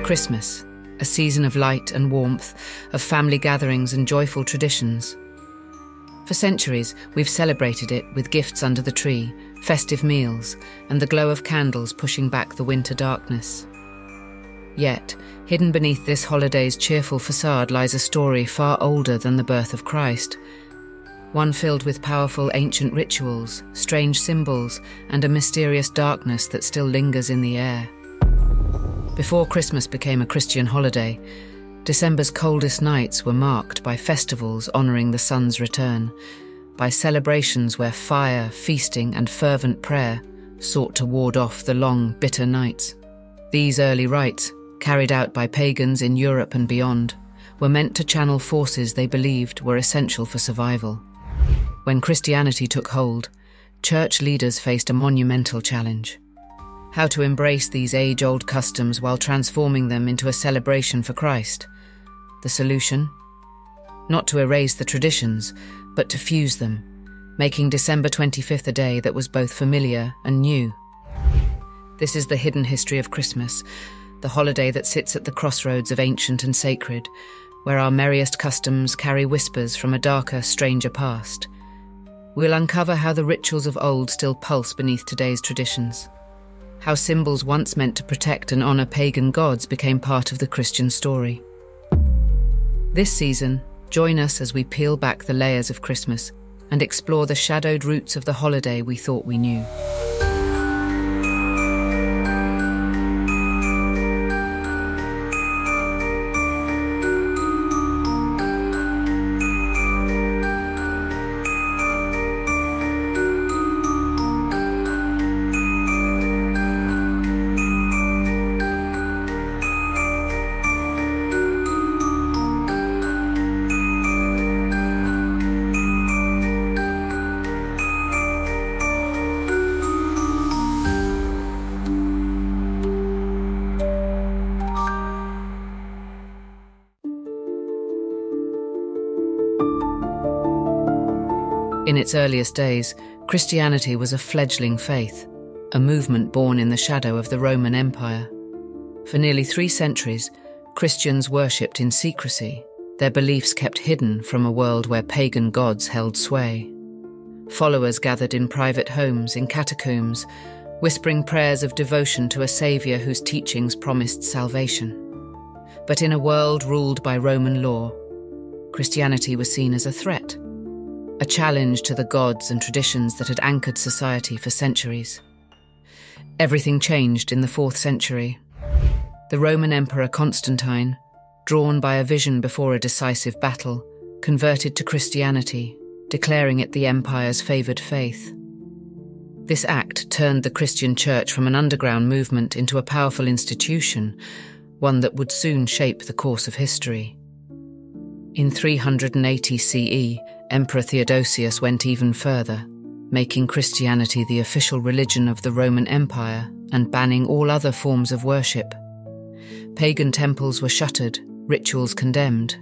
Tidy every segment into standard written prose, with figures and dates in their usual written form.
Christmas, a season of light and warmth, of family gatherings and joyful traditions. For centuries, we've celebrated it with gifts under the tree, festive meals, and the glow of candles pushing back the winter darkness. Yet, hidden beneath this holiday's cheerful facade lies a story far older than the birth of Christ, one filled with powerful ancient rituals, strange symbols, and a mysterious darkness that still lingers in the air. Before Christmas became a Christian holiday, December's coldest nights were marked by festivals honouring the sun's return, by celebrations where fire, feasting, and fervent prayer sought to ward off the long, bitter nights. These early rites, carried out by pagans in Europe and beyond, were meant to channel forces they believed were essential for survival. When Christianity took hold, church leaders faced a monumental challenge: how to embrace these age-old customs while transforming them into a celebration for Christ. The solution? Not to erase the traditions, but to fuse them, making December 25th a day that was both familiar and new. This is the hidden history of Christmas, the holiday that sits at the crossroads of ancient and sacred, where our merriest customs carry whispers from a darker, stranger past. We'll uncover how the rituals of old still pulse beneath today's traditions, how symbols once meant to protect and honour pagan gods became part of the Christian story. This season, join us as we peel back the layers of Christmas and explore the shadowed roots of the holiday we thought we knew. In its earliest days, Christianity was a fledgling faith, a movement born in the shadow of the Roman Empire. For nearly 3 centuries, Christians worshipped in secrecy, their beliefs kept hidden from a world where pagan gods held sway. Followers gathered in private homes, in catacombs, whispering prayers of devotion to a saviour whose teachings promised salvation. But in a world ruled by Roman law, Christianity was seen as a threat, a challenge to the gods and traditions that had anchored society for centuries. Everything changed in the 4th century. The Roman Emperor Constantine, drawn by a vision before a decisive battle, converted to Christianity, declaring it the empire's favoured faith. This act turned the Christian church from an underground movement into a powerful institution, one that would soon shape the course of history. In 380 CE, Emperor Theodosius went even further, making Christianity the official religion of the Roman Empire and banning all other forms of worship. Pagan temples were shuttered, rituals condemned.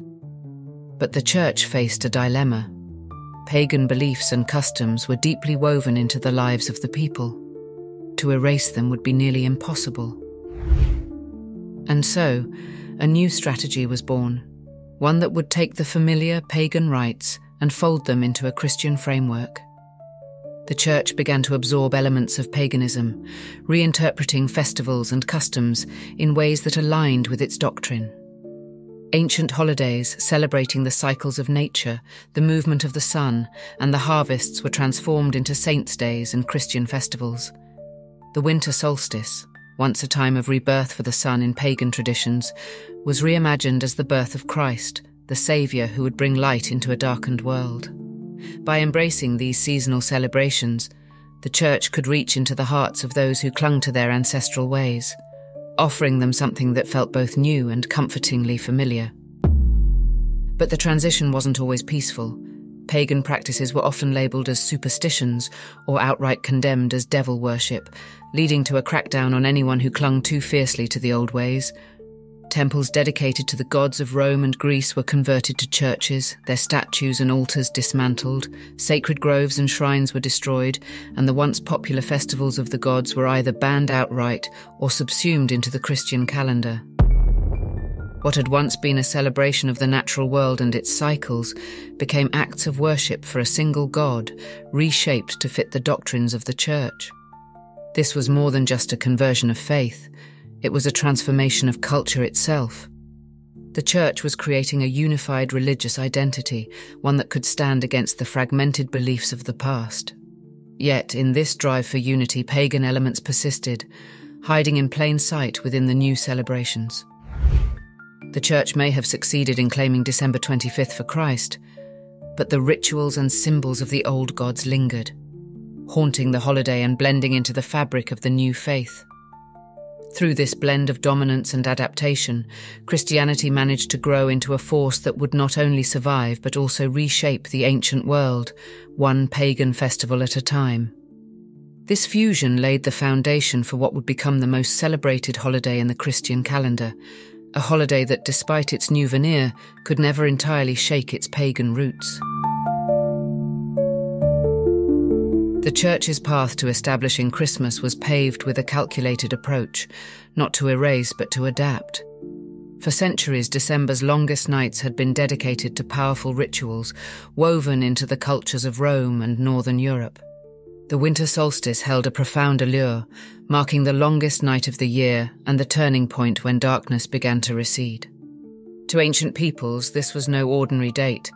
But the church faced a dilemma. Pagan beliefs and customs were deeply woven into the lives of the people. To erase them would be nearly impossible. And so, a new strategy was born, one that would take the familiar pagan rites and fold them into a Christian framework. The church began to absorb elements of paganism, reinterpreting festivals and customs in ways that aligned with its doctrine. Ancient holidays celebrating the cycles of nature, the movement of the sun, and the harvests were transformed into saints' days and Christian festivals. The winter solstice, once a time of rebirth for the sun in pagan traditions, was reimagined as the birth of Christ, the Saviour who would bring light into a darkened world. By embracing these seasonal celebrations, the Church could reach into the hearts of those who clung to their ancestral ways, offering them something that felt both new and comfortingly familiar. But the transition wasn't always peaceful. Pagan practices were often labelled as superstitions or outright condemned as devil worship, leading to a crackdown on anyone who clung too fiercely to the old ways. Temples dedicated to the gods of Rome and Greece were converted to churches, their statues and altars dismantled, sacred groves and shrines were destroyed, and the once popular festivals of the gods were either banned outright or subsumed into the Christian calendar. What had once been a celebration of the natural world and its cycles became acts of worship for a single God, reshaped to fit the doctrines of the Church. This was more than just a conversion of faith. It was a transformation of culture itself. The Church was creating a unified religious identity, one that could stand against the fragmented beliefs of the past. Yet, in this drive for unity, pagan elements persisted, hiding in plain sight within the new celebrations. The Church may have succeeded in claiming December 25th for Christ, but the rituals and symbols of the old gods lingered, haunting the holiday and blending into the fabric of the new faith. Through this blend of dominance and adaptation, Christianity managed to grow into a force that would not only survive but also reshape the ancient world, one pagan festival at a time. This fusion laid the foundation for what would become the most celebrated holiday in the Christian calendar, a holiday that, despite its new veneer, could never entirely shake its pagan roots. The Church's path to establishing Christmas was paved with a calculated approach, not to erase but to adapt. For centuries, December's longest nights had been dedicated to powerful rituals woven into the cultures of Rome and Northern Europe. The winter solstice held a profound allure, marking the longest night of the year and the turning point when darkness began to recede. To ancient peoples, this was no ordinary date.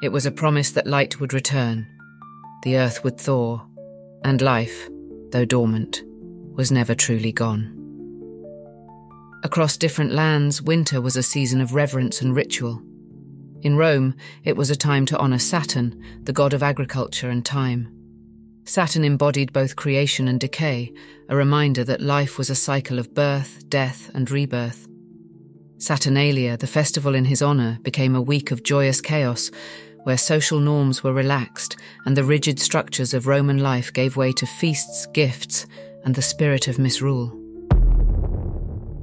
It was a promise that light would return, the earth would thaw, and life, though dormant, was never truly gone. Across different lands, winter was a season of reverence and ritual. In Rome, it was a time to honour Saturn, the god of agriculture and time. Saturn embodied both creation and decay, a reminder that life was a cycle of birth, death, and rebirth. Saturnalia, the festival in his honour, became a week of joyous chaos, where social norms were relaxed and the rigid structures of Roman life gave way to feasts, gifts, and the spirit of misrule.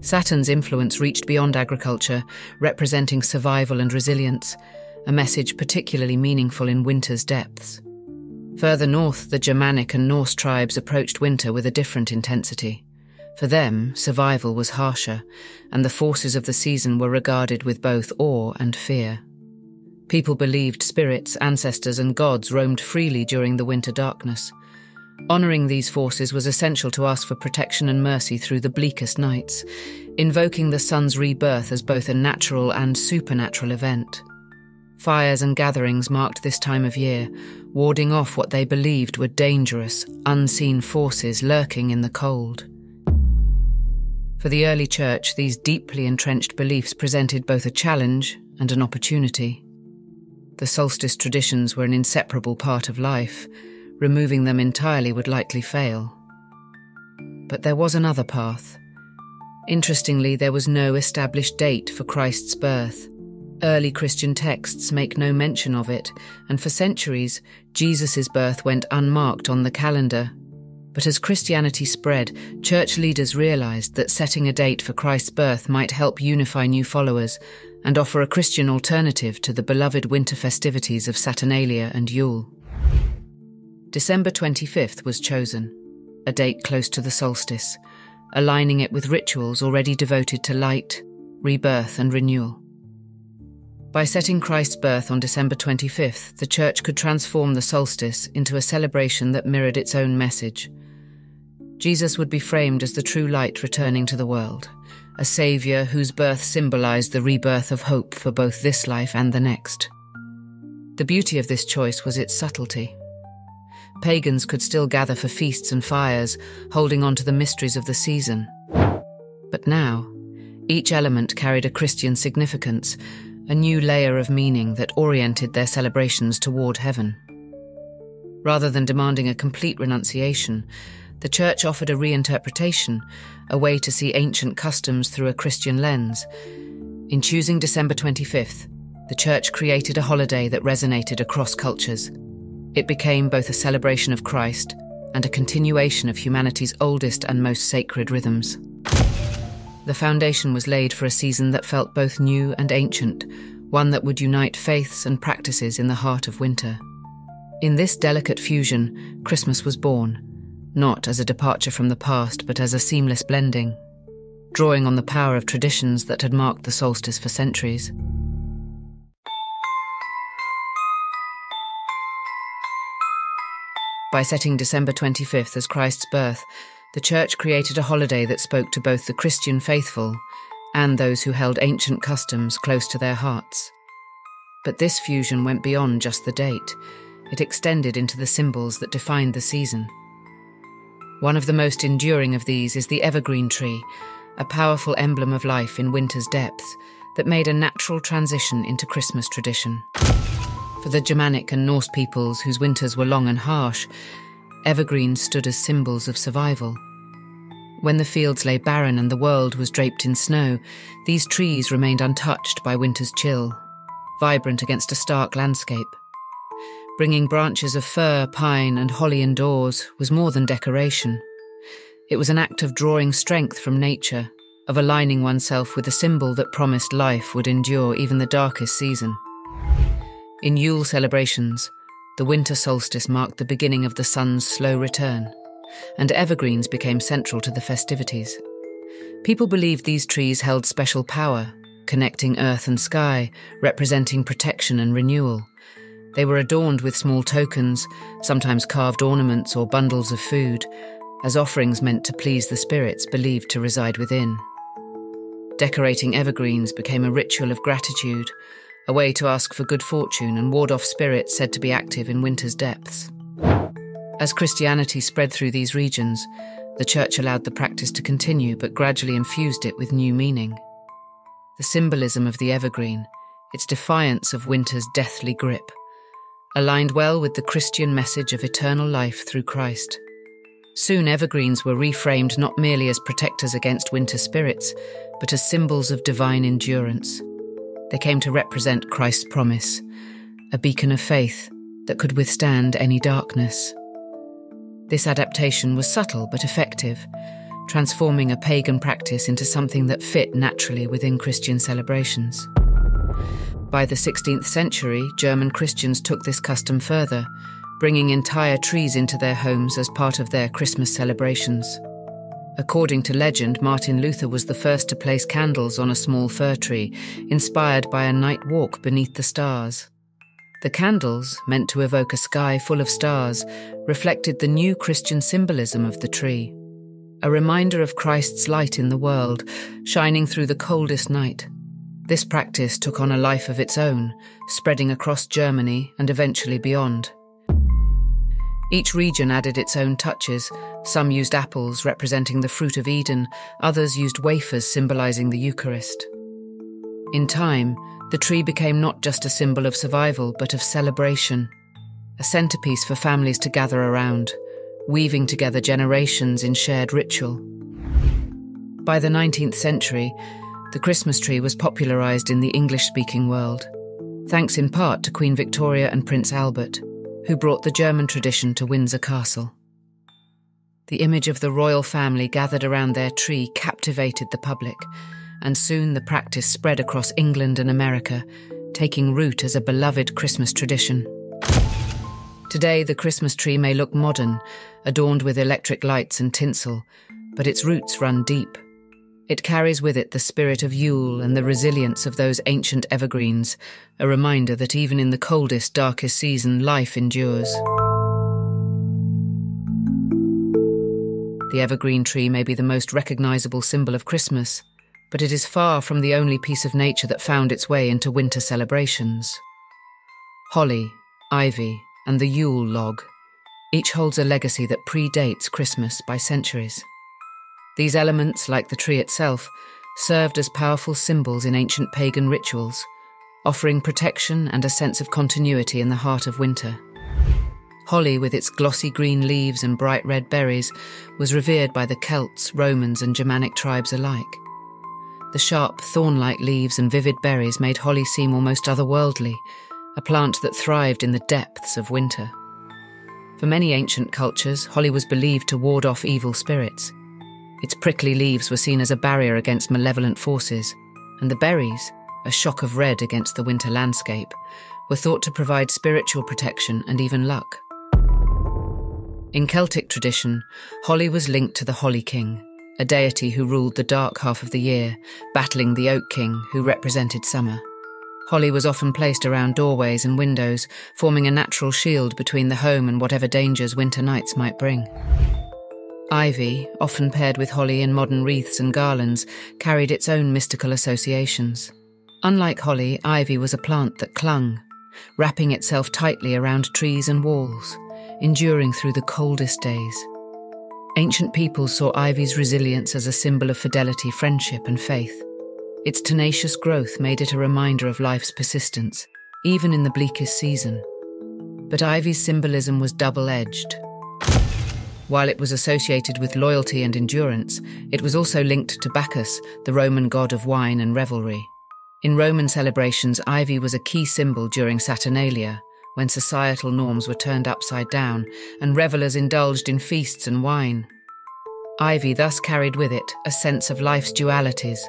Saturn's influence reached beyond agriculture, representing survival and resilience, a message particularly meaningful in winter's depths. Further north, the Germanic and Norse tribes approached winter with a different intensity. For them, survival was harsher, and the forces of the season were regarded with both awe and fear. People believed spirits, ancestors, and gods roamed freely during the winter darkness. Honouring these forces was essential to ask for protection and mercy through the bleakest nights, invoking the sun's rebirth as both a natural and supernatural event. Fires and gatherings marked this time of year, warding off what they believed were dangerous, unseen forces lurking in the cold. For the early Church, these deeply entrenched beliefs presented both a challenge and an opportunity. The solstice traditions were an inseparable part of life. Removing them entirely would likely fail. But there was another path. Interestingly, there was no established date for Christ's birth. Early Christian texts make no mention of it, and for centuries, Jesus' birth went unmarked on the calendar. But as Christianity spread, church leaders realized that setting a date for Christ's birth might help unify new followers and offer a Christian alternative to the beloved winter festivities of Saturnalia and Yule. December 25th was chosen, a date close to the solstice, aligning it with rituals already devoted to light, rebirth, and renewal. By setting Christ's birth on December 25th, the Church could transform the solstice into a celebration that mirrored its own message. Jesus would be framed as the true light returning to the world, a saviour whose birth symbolised the rebirth of hope for both this life and the next. The beauty of this choice was its subtlety. Pagans could still gather for feasts and fires, holding on to the mysteries of the season. But now, each element carried a Christian significance, a new layer of meaning that oriented their celebrations toward heaven. Rather than demanding a complete renunciation, the Church offered a reinterpretation, a way to see ancient customs through a Christian lens. In choosing December 25th, the Church created a holiday that resonated across cultures. It became both a celebration of Christ and a continuation of humanity's oldest and most sacred rhythms. The foundation was laid for a season that felt both new and ancient, one that would unite faiths and practices in the heart of winter. In this delicate fusion, Christmas was born, not as a departure from the past, but as a seamless blending. drawing on the power of traditions that had marked the solstice for centuries. By setting December 25th as Christ's birth, the Church created a holiday that spoke to both the Christian faithful and those who held ancient customs close to their hearts. But this fusion went beyond just the date. It extended into the symbols that defined the season. One of the most enduring of these is the evergreen tree, a powerful emblem of life in winter's depths that made a natural transition into Christmas tradition. For the Germanic and Norse peoples whose winters were long and harsh, evergreens stood as symbols of survival. When the fields lay barren and the world was draped in snow, these trees remained untouched by winter's chill, vibrant against a stark landscape. Bringing branches of fir, pine, and holly indoors was more than decoration. It was an act of drawing strength from nature, of aligning oneself with a symbol that promised life would endure even the darkest season. In Yule celebrations, the winter solstice marked the beginning of the sun's slow return, and evergreens became central to the festivities. People believed these trees held special power, connecting earth and sky, representing protection and renewal. They were adorned with small tokens, sometimes carved ornaments or bundles of food, as offerings meant to please the spirits believed to reside within. Decorating evergreens became a ritual of gratitude, a way to ask for good fortune and ward off spirits said to be active in winter's depths. As Christianity spread through these regions, the Church allowed the practice to continue but gradually infused it with new meaning. The symbolism of the evergreen, its defiance of winter's deathly grip, aligned well with the Christian message of eternal life through Christ. Soon evergreens were reframed not merely as protectors against winter spirits, but as symbols of divine endurance. They came to represent Christ's promise, a beacon of faith that could withstand any darkness. This adaptation was subtle but effective, transforming a pagan practice into something that fit naturally within Christian celebrations. By the 16th century, German Christians took this custom further, bringing entire trees into their homes as part of their Christmas celebrations. According to legend, Martin Luther was the first to place candles on a small fir tree, inspired by a night walk beneath the stars. The candles, meant to evoke a sky full of stars, reflected the new Christian symbolism of the tree, a reminder of Christ's light in the world, shining through the coldest night. This practice took on a life of its own, spreading across Germany and eventually beyond. Each region added its own touches. Some used apples representing the fruit of Eden, others used wafers symbolizing the Eucharist. In time, the tree became not just a symbol of survival, but of celebration, a centerpiece for families to gather around, weaving together generations in shared ritual. By the 19th century, the Christmas tree was popularized in the English-speaking world, thanks in part to Queen Victoria and Prince Albert, who brought the German tradition to Windsor Castle. The image of the royal family gathered around their tree captivated the public, and soon the practice spread across England and America, taking root as a beloved Christmas tradition. Today, the Christmas tree may look modern, adorned with electric lights and tinsel, but its roots run deep. It carries with it the spirit of Yule and the resilience of those ancient evergreens, a reminder that even in the coldest, darkest season, life endures. The evergreen tree may be the most recognizable symbol of Christmas, but it is far from the only piece of nature that found its way into winter celebrations. Holly, ivy, and the Yule log each holds a legacy that predates Christmas by centuries. These elements, like the tree itself, served as powerful symbols in ancient pagan rituals, offering protection and a sense of continuity in the heart of winter. Holly, with its glossy green leaves and bright red berries, was revered by the Celts, Romans, and Germanic tribes alike. The sharp, thorn-like leaves and vivid berries made holly seem almost otherworldly, a plant that thrived in the depths of winter. For many ancient cultures, holly was believed to ward off evil spirits. Its prickly leaves were seen as a barrier against malevolent forces, and the berries, a shock of red against the winter landscape, were thought to provide spiritual protection and even luck. In Celtic tradition, holly was linked to the Holly King, a deity who ruled the dark half of the year, battling the Oak King, who represented summer. Holly was often placed around doorways and windows, forming a natural shield between the home and whatever dangers winter nights might bring. Ivy, often paired with holly in modern wreaths and garlands, carried its own mystical associations. Unlike holly, ivy was a plant that clung, wrapping itself tightly around trees and walls, enduring through the coldest days. Ancient peoples saw ivy's resilience as a symbol of fidelity, friendship, and faith. Its tenacious growth made it a reminder of life's persistence, even in the bleakest season. But ivy's symbolism was double-edged. While it was associated with loyalty and endurance, it was also linked to Bacchus, the Roman god of wine and revelry. In Roman celebrations, ivy was a key symbol during Saturnalia, when societal norms were turned upside down and revelers indulged in feasts and wine. Ivy thus carried with it a sense of life's dualities,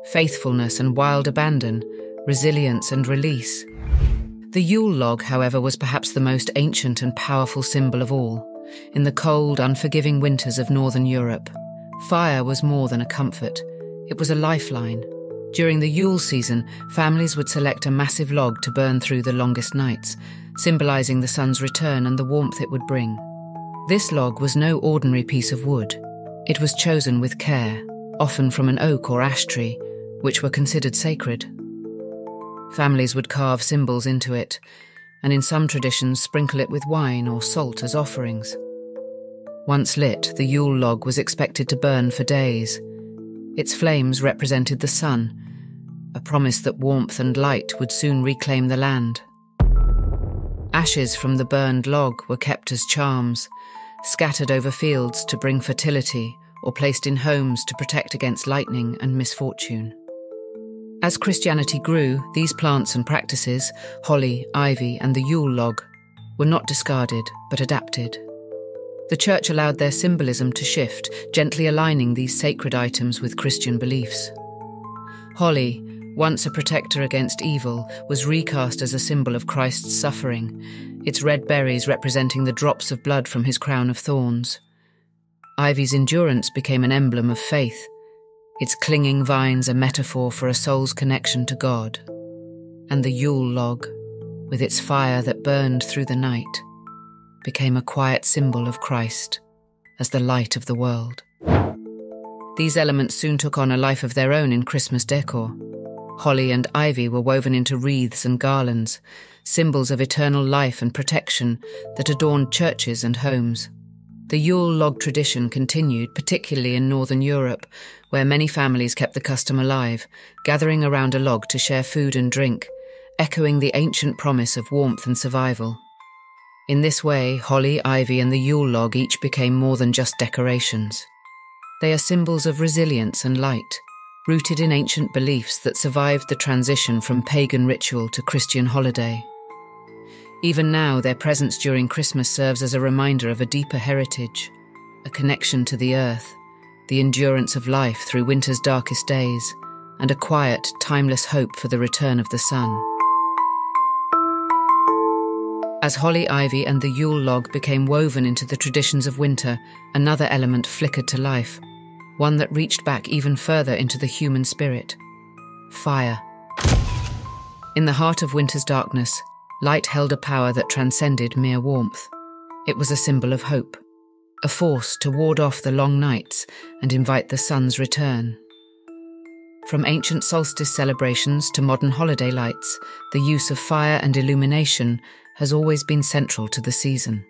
faithfulness and wild abandon, resilience and release. The Yule log, however, was perhaps the most ancient and powerful symbol of all. In the cold, unforgiving winters of northern Europe, fire was more than a comfort. It was a lifeline. During the Yule season, families would select a massive log to burn through the longest nights, symbolising the sun's return and the warmth it would bring. This log was no ordinary piece of wood. It was chosen with care, often from an oak or ash tree, which were considered sacred. Families would carve symbols into it, and in some traditions sprinkle it with wine or salt as offerings. Once lit, the Yule log was expected to burn for days. Its flames represented the sun, a promise that warmth and light would soon reclaim the land. Ashes from the burned log were kept as charms, scattered over fields to bring fertility, or placed in homes to protect against lightning and misfortune. As Christianity grew, these plants and practices, holly, ivy, and the Yule log, were not discarded but adapted. The Church allowed their symbolism to shift, gently aligning these sacred items with Christian beliefs. Holly, once a protector against evil, was recast as a symbol of Christ's suffering, its red berries representing the drops of blood from his crown of thorns. Ivy's endurance became an emblem of faith, its clinging vines a metaphor for a soul's connection to God. And the Yule log, with its fire that burned through the night, became a quiet symbol of Christ as the light of the world. These elements soon took on a life of their own in Christmas decor. Holly and ivy were woven into wreaths and garlands, symbols of eternal life and protection that adorned churches and homes. The Yule log tradition continued, particularly in northern Europe, where many families kept the custom alive, gathering around a log to share food and drink, echoing the ancient promise of warmth and survival. In this way, holly, ivy, and the Yule log each became more than just decorations. They are symbols of resilience and light, rooted in ancient beliefs that survived the transition from pagan ritual to Christian holiday. Even now, their presence during Christmas serves as a reminder of a deeper heritage, a connection to the earth, the endurance of life through winter's darkest days, and a quiet, timeless hope for the return of the sun. As holly, ivy, and the Yule log became woven into the traditions of winter, another element flickered to life, one that reached back even further into the human spirit: fire. In the heart of winter's darkness, light held a power that transcended mere warmth. It was a symbol of hope, a force to ward off the long nights and invite the sun's return. From ancient solstice celebrations to modern holiday lights, the use of fire and illumination has always been central to the season.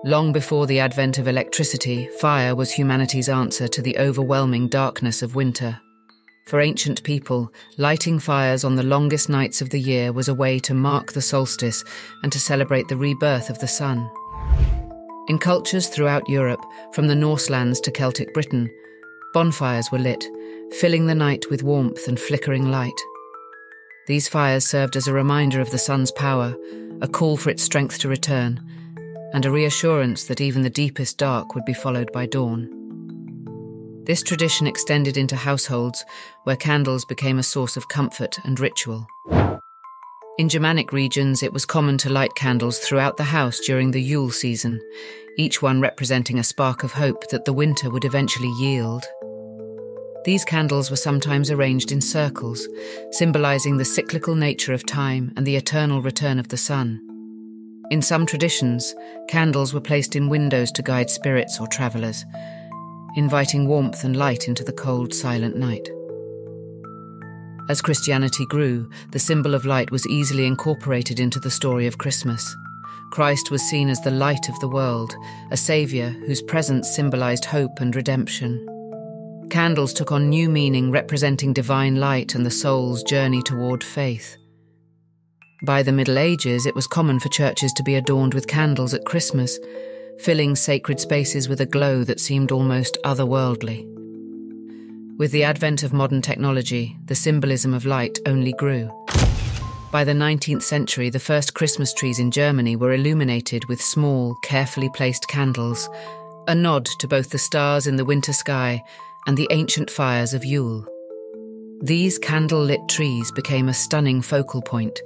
Long before the advent of electricity, fire was humanity's answer to the overwhelming darkness of winter. For ancient people, lighting fires on the longest nights of the year was a way to mark the solstice and to celebrate the rebirth of the sun. In cultures throughout Europe, from the Norse lands to Celtic Britain, bonfires were lit, filling the night with warmth and flickering light. These fires served as a reminder of the sun's power, a call for its strength to return, and a reassurance that even the deepest dark would be followed by dawn. This tradition extended into households where candles became a source of comfort and ritual. In Germanic regions, it was common to light candles throughout the house during the Yule season, each one representing a spark of hope that the winter would eventually yield. These candles were sometimes arranged in circles, symbolizing the cyclical nature of time and the eternal return of the sun. In some traditions, candles were placed in windows to guide spirits or travelers, inviting warmth and light into the cold, silent night. As Christianity grew, the symbol of light was easily incorporated into the story of Christmas. Christ was seen as the light of the world, a saviour whose presence symbolized hope and redemption. Candles took on new meaning, representing divine light and the soul's journey toward faith. By the Middle Ages, it was common for churches to be adorned with candles at Christmas, filling sacred spaces with a glow that seemed almost otherworldly. With the advent of modern technology, the symbolism of light only grew. By the 19th century, the first Christmas trees in Germany were illuminated with small, carefully placed candles, a nod to both the stars in the winter sky and the ancient fires of Yule. These candle-lit trees became a stunning focal point,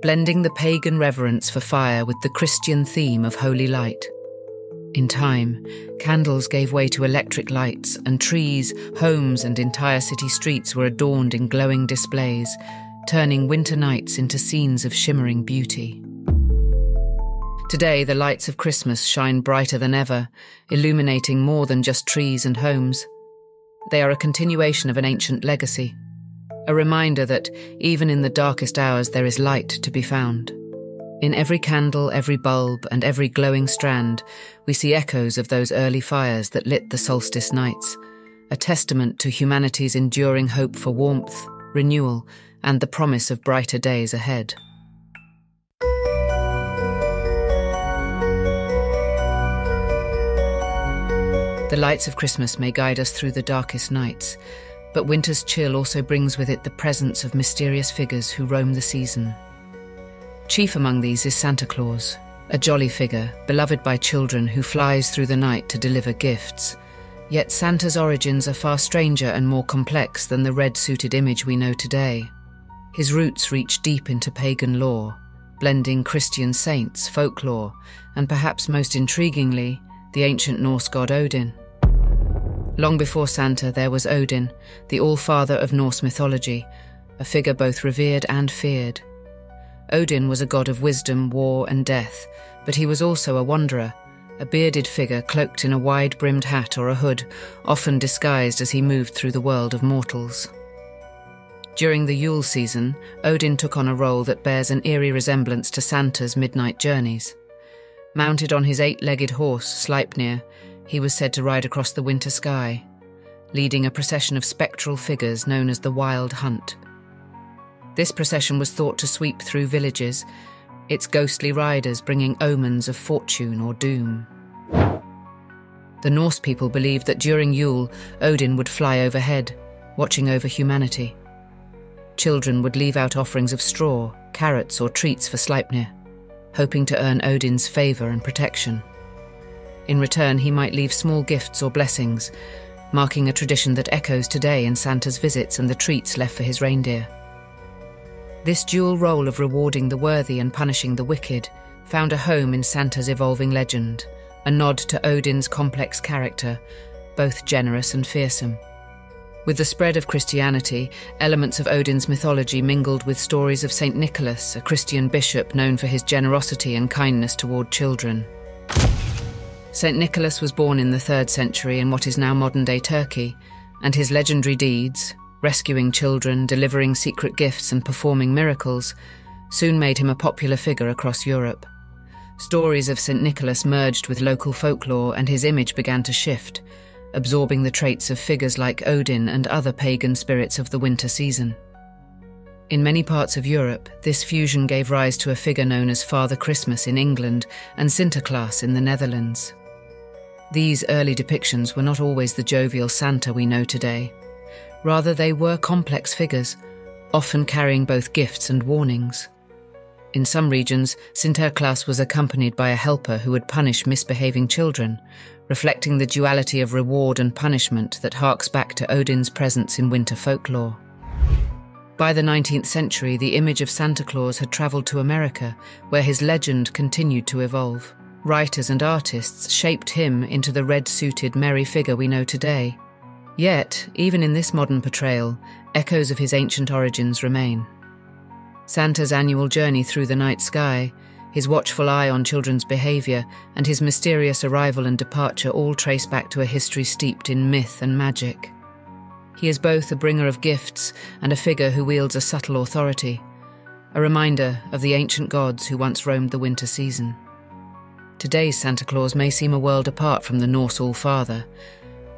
blending the pagan reverence for fire with the Christian theme of holy light. In time, candles gave way to electric lights, and trees, homes, and entire city streets were adorned in glowing displays, turning winter nights into scenes of shimmering beauty. Today, the lights of Christmas shine brighter than ever, illuminating more than just trees and homes. They are a continuation of an ancient legacy, a reminder that, even in the darkest hours, there is light to be found. In every candle, every bulb, and every glowing strand, we see echoes of those early fires that lit the solstice nights, a testament to humanity's enduring hope for warmth, renewal, and the promise of brighter days ahead. The lights of Christmas may guide us through the darkest nights, but winter's chill also brings with it the presence of mysterious figures who roam the season. Chief among these is Santa Claus, a jolly figure, beloved by children who flies through the night to deliver gifts. Yet Santa's origins are far stranger and more complex than the red-suited image we know today. His roots reach deep into pagan lore, blending Christian saints, folklore, and perhaps most intriguingly, the ancient Norse god Odin. Long before Santa, there was Odin, the all-father of Norse mythology, a figure both revered and feared. Odin was a god of wisdom, war, and death, but he was also a wanderer, a bearded figure cloaked in a wide-brimmed hat or a hood, often disguised as he moved through the world of mortals. During the Yule season, Odin took on a role that bears an eerie resemblance to Santa's midnight journeys. Mounted on his 8-legged horse, Sleipnir, he was said to ride across the winter sky, leading a procession of spectral figures known as the Wild Hunt. This procession was thought to sweep through villages, its ghostly riders bringing omens of fortune or doom. The Norse people believed that during Yule, Odin would fly overhead, watching over humanity. Children would leave out offerings of straw, carrots, or treats for Sleipnir, hoping to earn Odin's favour and protection. In return, he might leave small gifts or blessings, marking a tradition that echoes today in Santa's visits and the treats left for his reindeer. This dual role of rewarding the worthy and punishing the wicked found a home in Santa's evolving legend, a nod to Odin's complex character, both generous and fearsome. With the spread of Christianity, elements of Odin's mythology mingled with stories of Saint Nicholas, a Christian bishop known for his generosity and kindness toward children. Saint Nicholas was born in the 3rd century in what is now modern-day Turkey, and his legendary deeds, rescuing children, delivering secret gifts and performing miracles, soon made him a popular figure across Europe. Stories of St. Nicholas merged with local folklore and his image began to shift, absorbing the traits of figures like Odin and other pagan spirits of the winter season. In many parts of Europe, this fusion gave rise to a figure known as Father Christmas in England and Sinterklaas in the Netherlands. These early depictions were not always the jovial Santa we know today. Rather, they were complex figures, often carrying both gifts and warnings. In some regions, Sinterklaas was accompanied by a helper who would punish misbehaving children, reflecting the duality of reward and punishment that harks back to Odin's presence in winter folklore. By the 19th century, the image of Santa Claus had travelled to America, where his legend continued to evolve. Writers and artists shaped him into the red-suited, merry figure we know today. Yet, even in this modern portrayal, echoes of his ancient origins remain. Santa's annual journey through the night sky, his watchful eye on children's behaviour, and his mysterious arrival and departure all trace back to a history steeped in myth and magic. He is both a bringer of gifts and a figure who wields a subtle authority, a reminder of the ancient gods who once roamed the winter season. Today's Santa Claus may seem a world apart from the Norse All-Father,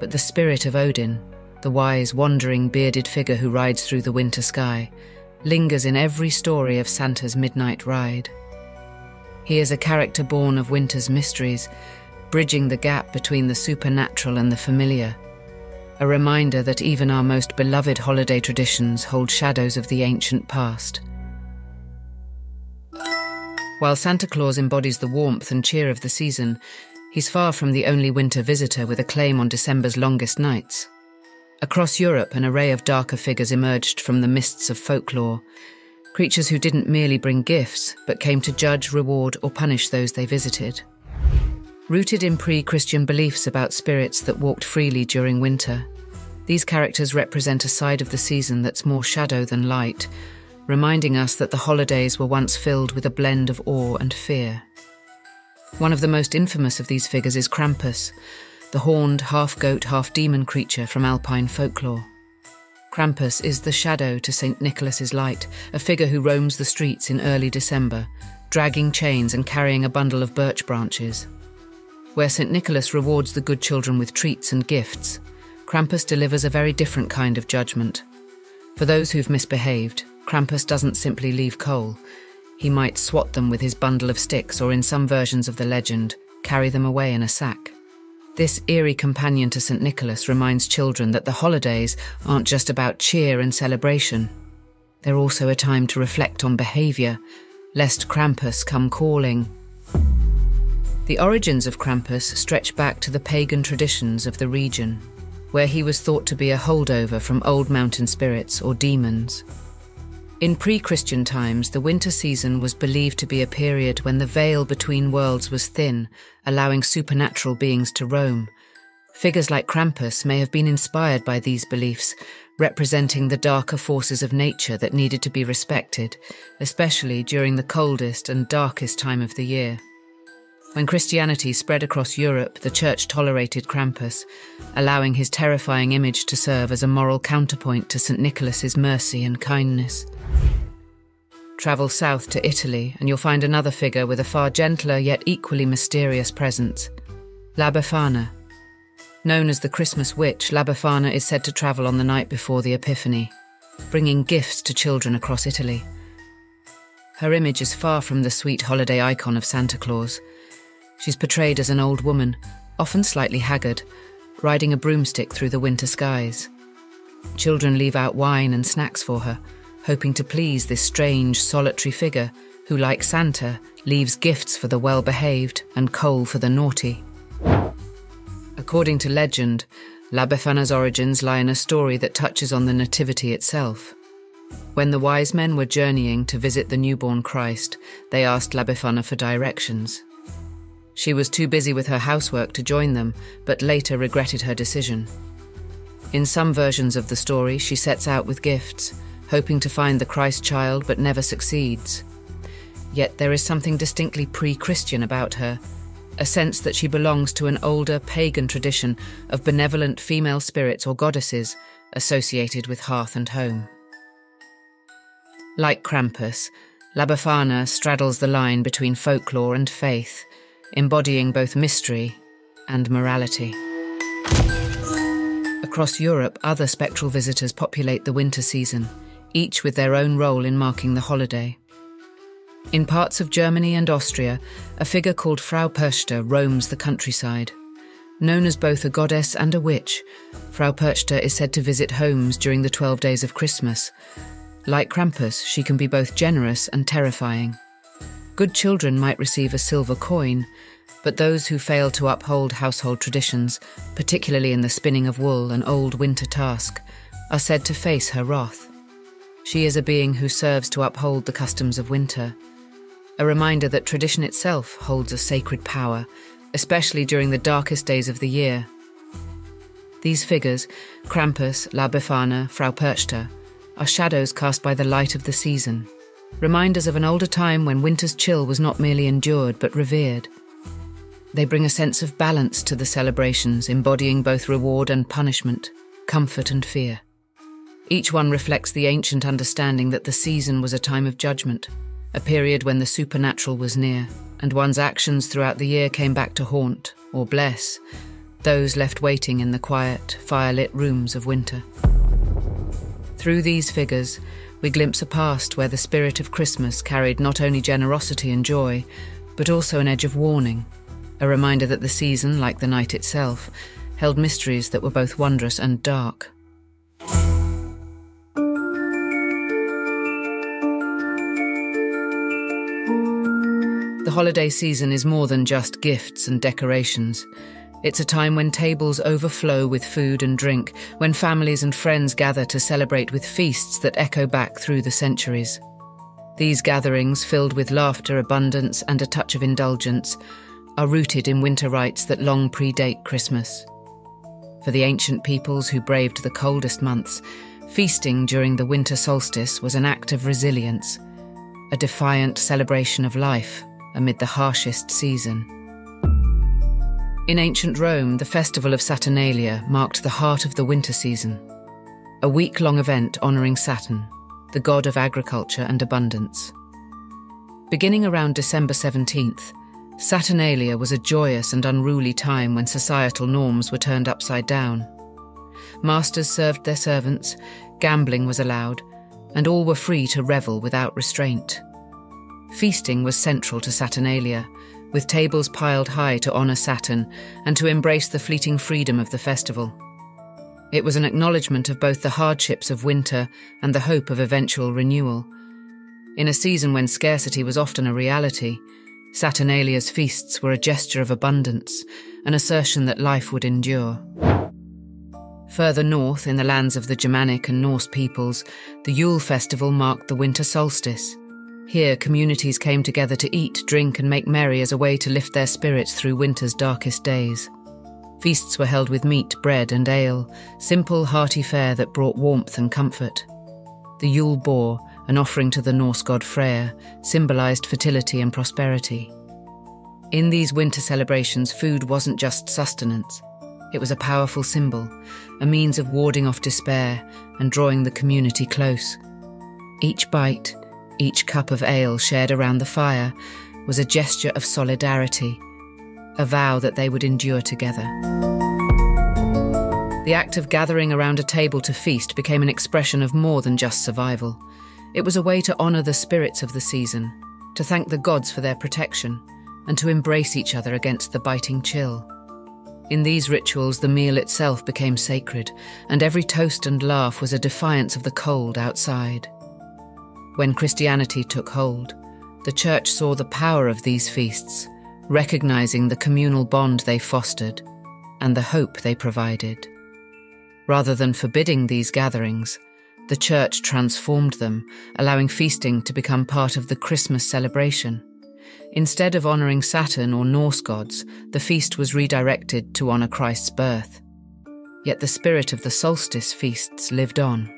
but the spirit of Odin, the wise, wandering, bearded figure who rides through the winter sky, lingers in every story of Santa's midnight ride. He is a character born of winter's mysteries, bridging the gap between the supernatural and the familiar, a reminder that even our most beloved holiday traditions hold shadows of the ancient past. While Santa Claus embodies the warmth and cheer of the season, he's far from the only winter visitor with a claim on December's longest nights. Across Europe, an array of darker figures emerged from the mists of folklore, creatures who didn't merely bring gifts, but came to judge, reward, or punish those they visited. Rooted in pre-Christian beliefs about spirits that walked freely during winter, these characters represent a side of the season that's more shadow than light, reminding us that the holidays were once filled with a blend of awe and fear. One of the most infamous of these figures is Krampus, the horned, half-goat, half-demon creature from Alpine folklore. Krampus is the shadow to St. Nicholas's light, a figure who roams the streets in early December, dragging chains and carrying a bundle of birch branches. Where St. Nicholas rewards the good children with treats and gifts, Krampus delivers a very different kind of judgment. For those who've misbehaved, Krampus doesn't simply leave coal. He might swat them with his bundle of sticks, or in some versions of the legend, carry them away in a sack. This eerie companion to St. Nicholas reminds children that the holidays aren't just about cheer and celebration. They're also a time to reflect on behaviour, lest Krampus come calling. The origins of Krampus stretch back to the pagan traditions of the region, where he was thought to be a holdover from old mountain spirits or demons. In pre-Christian times, the winter season was believed to be a period when the veil between worlds was thin, allowing supernatural beings to roam. Figures like Krampus may have been inspired by these beliefs, representing the darker forces of nature that needed to be respected, especially during the coldest and darkest time of the year. When Christianity spread across Europe, the Church tolerated Krampus, allowing his terrifying image to serve as a moral counterpoint to St. Nicholas's mercy and kindness. Travel south to Italy, and you'll find another figure with a far gentler yet equally mysterious presence: La Befana. Known as the Christmas witch, La Befana is said to travel on the night before the Epiphany, bringing gifts to children across Italy. Her image is far from the sweet holiday icon of Santa Claus. She's portrayed as an old woman, often slightly haggard, riding a broomstick through the winter skies. Children leave out wine and snacks for her, hoping to please this strange, solitary figure who, like Santa, leaves gifts for the well-behaved and coal for the naughty. According to legend, La Befana's origins lie in a story that touches on the Nativity itself. When the wise men were journeying to visit the newborn Christ, they asked La Befana for directions. She was too busy with her housework to join them, but later regretted her decision. In some versions of the story, she sets out with gifts, hoping to find the Christ child but never succeeds. Yet there is something distinctly pre-Christian about her, a sense that she belongs to an older pagan tradition of benevolent female spirits or goddesses associated with hearth and home. Like Krampus, La Befana straddles the line between folklore and faith, embodying both mystery and morality. Across Europe, other spectral visitors populate the winter season, each with their own role in marking the holiday. In parts of Germany and Austria, a figure called Frau Perchta roams the countryside. Known as both a goddess and a witch, Frau Perchta is said to visit homes during the 12 days of Christmas. Like Krampus, she can be both generous and terrifying. Good children might receive a silver coin, but those who fail to uphold household traditions, particularly in the spinning of wool, an old winter task, are said to face her wrath. She is a being who serves to uphold the customs of winter, a reminder that tradition itself holds a sacred power, especially during the darkest days of the year. These figures, Krampus, La Befana, Frau Perchta, are shadows cast by the light of the season, reminders of an older time when winter's chill was not merely endured but revered. They bring a sense of balance to the celebrations, embodying both reward and punishment, comfort and fear. Each one reflects the ancient understanding that the season was a time of judgment, a period when the supernatural was near, and one's actions throughout the year came back to haunt, or bless, those left waiting in the quiet, fire-lit rooms of winter. Through these figures, we glimpse a past where the spirit of Christmas carried not only generosity and joy, but also an edge of warning, a reminder that the season, like the night itself, held mysteries that were both wondrous and dark. The holiday season is more than just gifts and decorations. It's a time when tables overflow with food and drink, when families and friends gather to celebrate with feasts that echo back through the centuries. These gatherings, filled with laughter, abundance, and a touch of indulgence, are rooted in winter rites that long predate Christmas. For the ancient peoples who braved the coldest months, feasting during the winter solstice was an act of resilience, a defiant celebration of life amid the harshest season. In ancient Rome, the festival of Saturnalia marked the heart of the winter season, a week-long event honouring Saturn, the god of agriculture and abundance. Beginning around December 17th, Saturnalia was a joyous and unruly time when societal norms were turned upside down. Masters served their servants, gambling was allowed, and all were free to revel without restraint. Feasting was central to Saturnalia, with tables piled high to honour Saturn and to embrace the fleeting freedom of the festival. It was an acknowledgement of both the hardships of winter and the hope of eventual renewal. In a season when scarcity was often a reality, Saturnalia's feasts were a gesture of abundance, an assertion that life would endure. Further north, in the lands of the Germanic and Norse peoples, the Yule festival marked the winter solstice. Here, communities came together to eat, drink, and make merry as a way to lift their spirits through winter's darkest days. Feasts were held with meat, bread, and ale, simple, hearty fare that brought warmth and comfort. The Yule boar, an offering to the Norse god Freyr, symbolised fertility and prosperity. In these winter celebrations, food wasn't just sustenance. It was a powerful symbol, a means of warding off despair and drawing the community close. Each bite, each cup of ale shared around the fire was a gesture of solidarity, a vow that they would endure together. The act of gathering around a table to feast became an expression of more than just survival. It was a way to honour the spirits of the season, to thank the gods for their protection, and to embrace each other against the biting chill. In these rituals, the meal itself became sacred, and every toast and laugh was a defiance of the cold outside. When Christianity took hold, the Church saw the power of these feasts, recognising the communal bond they fostered and the hope they provided. Rather than forbidding these gatherings, the Church transformed them, allowing feasting to become part of the Christmas celebration. Instead of honouring Saturn or Norse gods, the feast was redirected to honour Christ's birth. Yet the spirit of the solstice feasts lived on,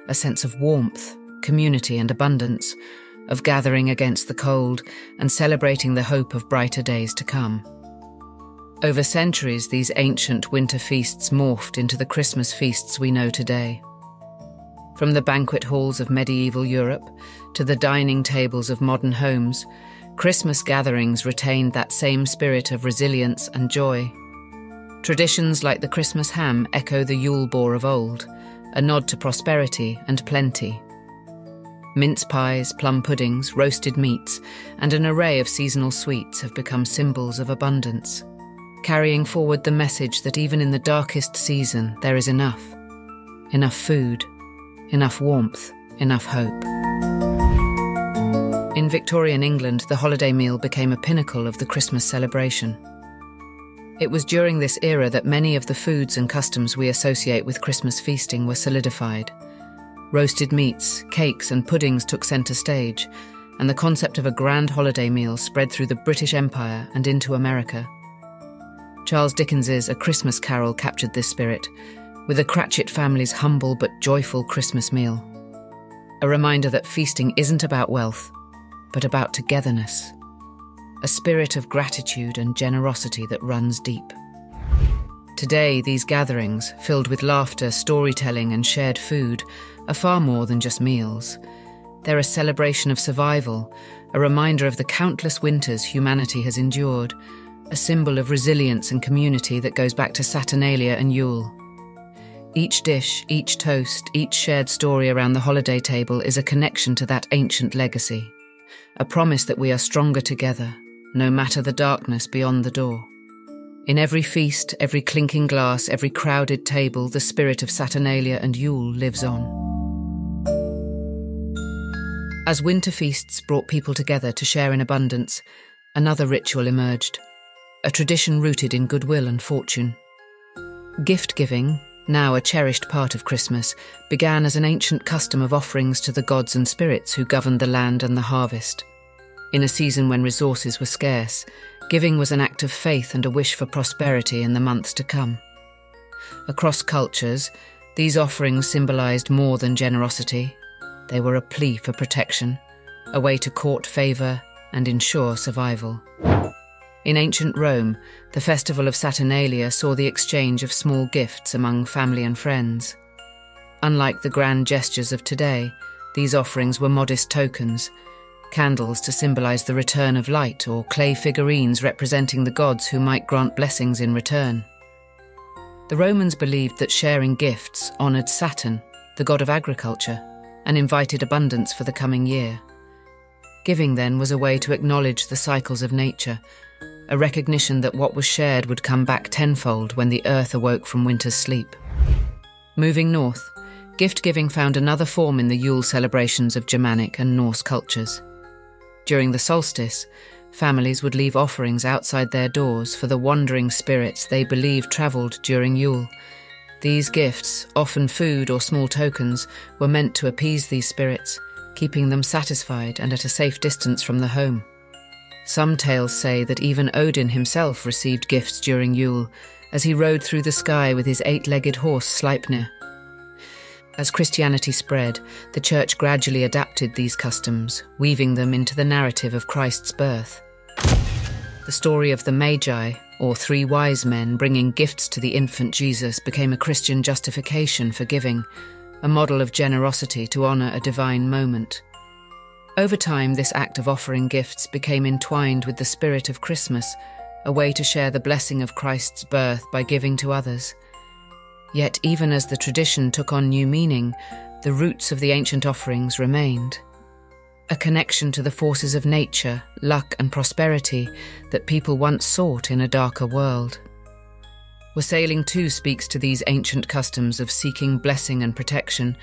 a sense of warmth, community and abundance, of gathering against the cold and celebrating the hope of brighter days to come. Over centuries, these ancient winter feasts morphed into the Christmas feasts we know today. From the banquet halls of medieval Europe to the dining tables of modern homes, Christmas gatherings retained that same spirit of resilience and joy. Traditions like the Christmas ham echo the Yule boar of old, a nod to prosperity and plenty. Mince pies, plum puddings, roasted meats, and an array of seasonal sweets have become symbols of abundance, carrying forward the message that even in the darkest season there is enough. Enough food, enough warmth, enough hope. In Victorian England, the holiday meal became a pinnacle of the Christmas celebration. It was during this era that many of the foods and customs we associate with Christmas feasting were solidified. Roasted meats, cakes and puddings took centre stage, and the concept of a grand holiday meal spread through the British Empire and into America. Charles Dickens's A Christmas Carol captured this spirit, with the Cratchit family's humble but joyful Christmas meal. A reminder that feasting isn't about wealth, but about togetherness. A spirit of gratitude and generosity that runs deep. Today, these gatherings, filled with laughter, storytelling and shared food, are far more than just meals. They're a celebration of survival, a reminder of the countless winters humanity has endured, a symbol of resilience and community that goes back to Saturnalia and Yule. Each dish, each toast, each shared story around the holiday table is a connection to that ancient legacy, a promise that we are stronger together, no matter the darkness beyond the door. In every feast, every clinking glass, every crowded table, the spirit of Saturnalia and Yule lives on. As winter feasts brought people together to share in abundance, another ritual emerged, a tradition rooted in goodwill and fortune. Gift-giving, now a cherished part of Christmas, began as an ancient custom of offerings to the gods and spirits who governed the land and the harvest. In a season when resources were scarce, giving was an act of faith and a wish for prosperity in the months to come. Across cultures, these offerings symbolised more than generosity. They were a plea for protection, a way to court favour and ensure survival. In ancient Rome, the festival of Saturnalia saw the exchange of small gifts among family and friends. Unlike the grand gestures of today, these offerings were modest tokens, candles to symbolise the return of light or clay figurines representing the gods who might grant blessings in return. The Romans believed that sharing gifts honoured Saturn, the god of agriculture, and invited abundance for the coming year. Giving, then, was a way to acknowledge the cycles of nature, a recognition that what was shared would come back tenfold when the earth awoke from winter's sleep. Moving north, gift-giving found another form in the Yule celebrations of Germanic and Norse cultures. During the solstice, families would leave offerings outside their doors for the wandering spirits they believed travelled during Yule. These gifts, often food or small tokens, were meant to appease these spirits, keeping them satisfied and at a safe distance from the home. Some tales say that even Odin himself received gifts during Yule, as he rode through the sky with his 8-legged horse Sleipnir. As Christianity spread, the Church gradually adapted these customs, weaving them into the narrative of Christ's birth. The story of the Magi, or 3 wise men bringing gifts to the infant Jesus, became a Christian justification for giving, a model of generosity to honour a divine moment. Over time, this act of offering gifts became entwined with the spirit of Christmas, a way to share the blessing of Christ's birth by giving to others. Yet even as the tradition took on new meaning, the roots of the ancient offerings remained. A connection to the forces of nature, luck and prosperity that people once sought in a darker world. Wassailing too speaks to these ancient customs of seeking blessing and protection.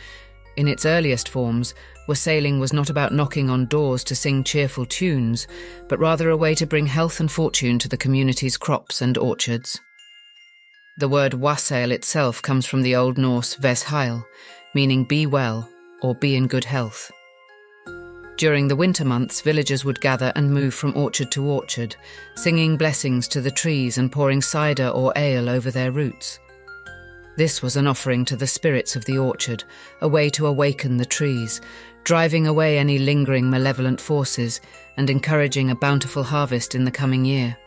In its earliest forms, wassailing was not about knocking on doors to sing cheerful tunes, but rather a way to bring health and fortune to the community's crops and orchards. The word wassail itself comes from the Old Norse vesheil, meaning be well or be in good health. During the winter months, villagers would gather and move from orchard to orchard, singing blessings to the trees and pouring cider or ale over their roots. This was an offering to the spirits of the orchard, a way to awaken the trees, driving away any lingering malevolent forces and encouraging a bountiful harvest in the coming year.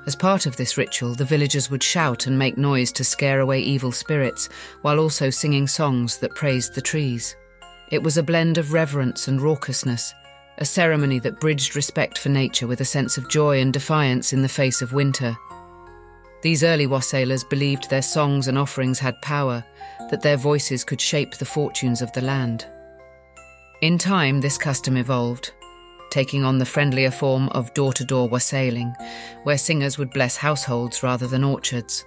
As part of this ritual, the villagers would shout and make noise to scare away evil spirits, while also singing songs that praised the trees. It was a blend of reverence and raucousness, a ceremony that bridged respect for nature with a sense of joy and defiance in the face of winter. These early wassailers believed their songs and offerings had power, that their voices could shape the fortunes of the land. In time, this custom evolved, taking on the friendlier form of door-to-door wassailing, where singers would bless households rather than orchards.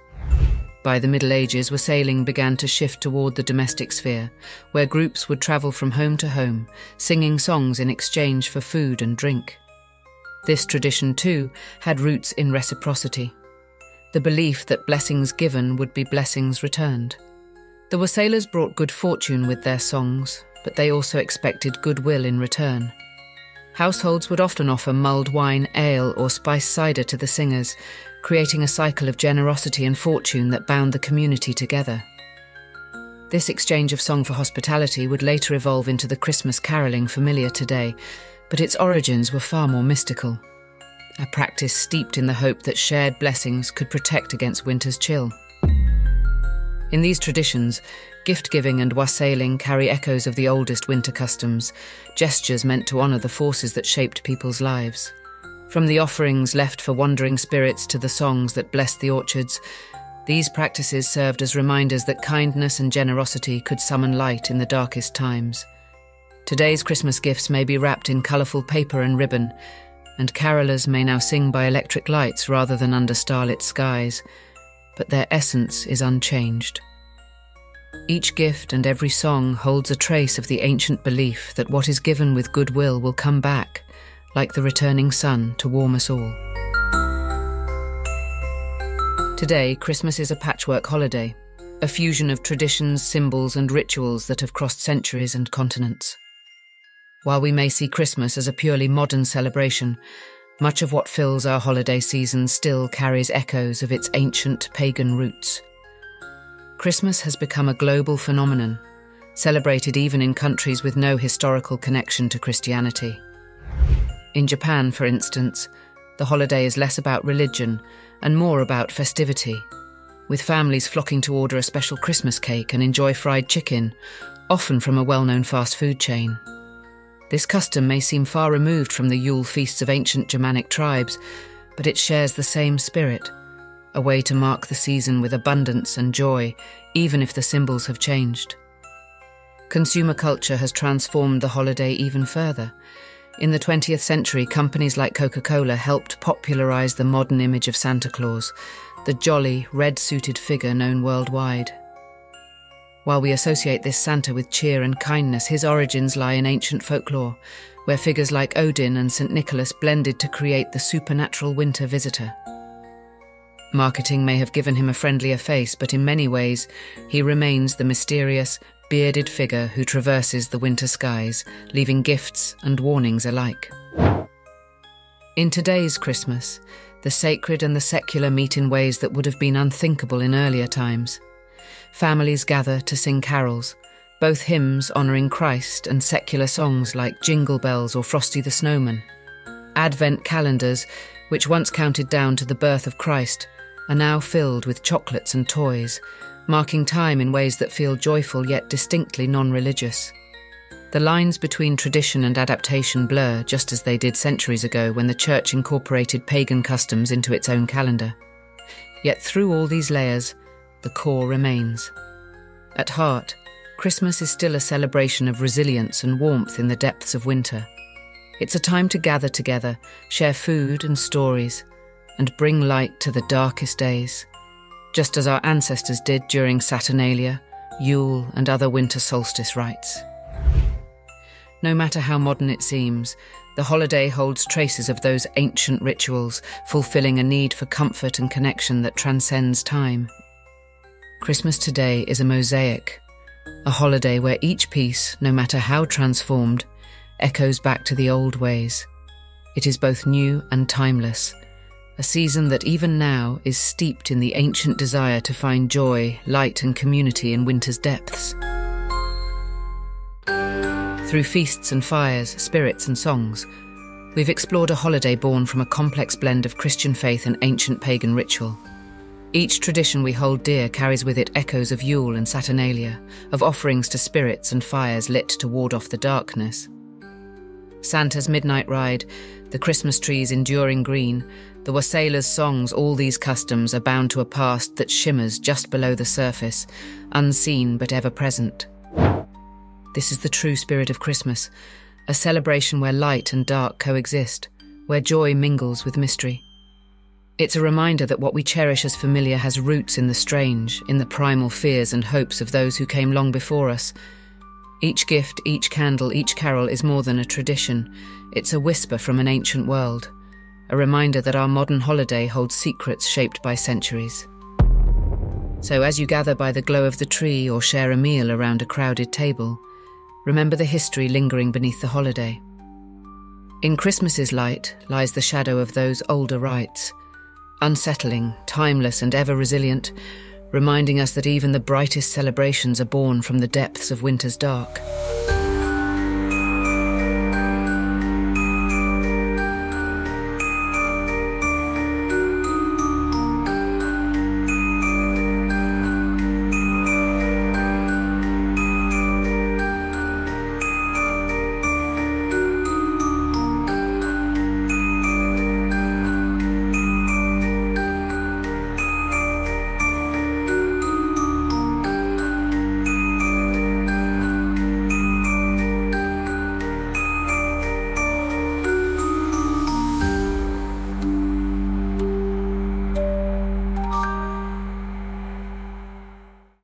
By the Middle Ages, wassailing began to shift toward the domestic sphere, where groups would travel from home to home, singing songs in exchange for food and drink. This tradition, too, had roots in reciprocity, the belief that blessings given would be blessings returned. The wassailers brought good fortune with their songs, but they also expected goodwill in return. Households would often offer mulled wine, ale, or spiced cider to the singers, creating a cycle of generosity and fortune that bound the community together. This exchange of song for hospitality would later evolve into the Christmas caroling familiar today, but its origins were far more mystical. A practice steeped in the hope that shared blessings could protect against winter's chill. In these traditions, gift-giving and wassailing carry echoes of the oldest winter customs, gestures meant to honour the forces that shaped people's lives. From the offerings left for wandering spirits to the songs that blessed the orchards, these practices served as reminders that kindness and generosity could summon light in the darkest times. Today's Christmas gifts may be wrapped in colourful paper and ribbon, and carolers may now sing by electric lights rather than under starlit skies, but their essence is unchanged. Each gift and every song holds a trace of the ancient belief that what is given with goodwill will come back, like the returning sun, to warm us all. Today, Christmas is a patchwork holiday, a fusion of traditions, symbols, and rituals that have crossed centuries and continents. While we may see Christmas as a purely modern celebration, much of what fills our holiday season still carries echoes of its ancient pagan roots. Christmas has become a global phenomenon, celebrated even in countries with no historical connection to Christianity. In Japan, for instance, the holiday is less about religion and more about festivity, with families flocking to order a special Christmas cake and enjoy fried chicken, often from a well-known fast food chain. This custom may seem far removed from the Yule feasts of ancient Germanic tribes, but it shares the same spirit, a way to mark the season with abundance and joy, even if the symbols have changed. Consumer culture has transformed the holiday even further. In the 20th century, companies like Coca-Cola helped popularize the modern image of Santa Claus, the jolly, red-suited figure known worldwide. While we associate this Santa with cheer and kindness, his origins lie in ancient folklore, where figures like Odin and St. Nicholas blended to create the supernatural winter visitor. Marketing may have given him a friendlier face, but in many ways, he remains the mysterious, bearded figure who traverses the winter skies, leaving gifts and warnings alike. In today's Christmas, the sacred and the secular meet in ways that would have been unthinkable in earlier times. Families gather to sing carols, both hymns honouring Christ and secular songs like Jingle Bells or Frosty the Snowman. Advent calendars, which once counted down to the birth of Christ, are now filled with chocolates and toys, marking time in ways that feel joyful yet distinctly non-religious. The lines between tradition and adaptation blur, just as they did centuries ago when the Church incorporated pagan customs into its own calendar. Yet through all these layers, the core remains. At heart, Christmas is still a celebration of resilience and warmth in the depths of winter. It's a time to gather together, share food and stories, and bring light to the darkest days, just as our ancestors did during Saturnalia, Yule, and other winter solstice rites. No matter how modern it seems, the holiday holds traces of those ancient rituals, fulfilling a need for comfort and connection that transcends time. Christmas today is a mosaic, a holiday where each piece, no matter how transformed, echoes back to the old ways. It is both new and timeless, a season that even now is steeped in the ancient desire to find joy, light and community in winter's depths. Through feasts and fires, spirits and songs, we've explored a holiday born from a complex blend of Christian faith and ancient pagan ritual. Each tradition we hold dear carries with it echoes of Yule and Saturnalia, of offerings to spirits and fires lit to ward off the darkness. Santa's midnight ride, the Christmas tree's enduring green, the wassailer's songs, all these customs are bound to a past that shimmers just below the surface, unseen but ever present. This is the true spirit of Christmas, a celebration where light and dark coexist, where joy mingles with mystery. It's a reminder that what we cherish as familiar has roots in the strange, in the primal fears and hopes of those who came long before us. Each gift, each candle, each carol is more than a tradition. It's a whisper from an ancient world, a reminder that our modern holiday holds secrets shaped by centuries. So as you gather by the glow of the tree or share a meal around a crowded table, remember the history lingering beneath the holiday. In Christmas's light lies the shadow of those older rites, unsettling, timeless and ever resilient, reminding us that even the brightest celebrations are born from the depths of winter's dark.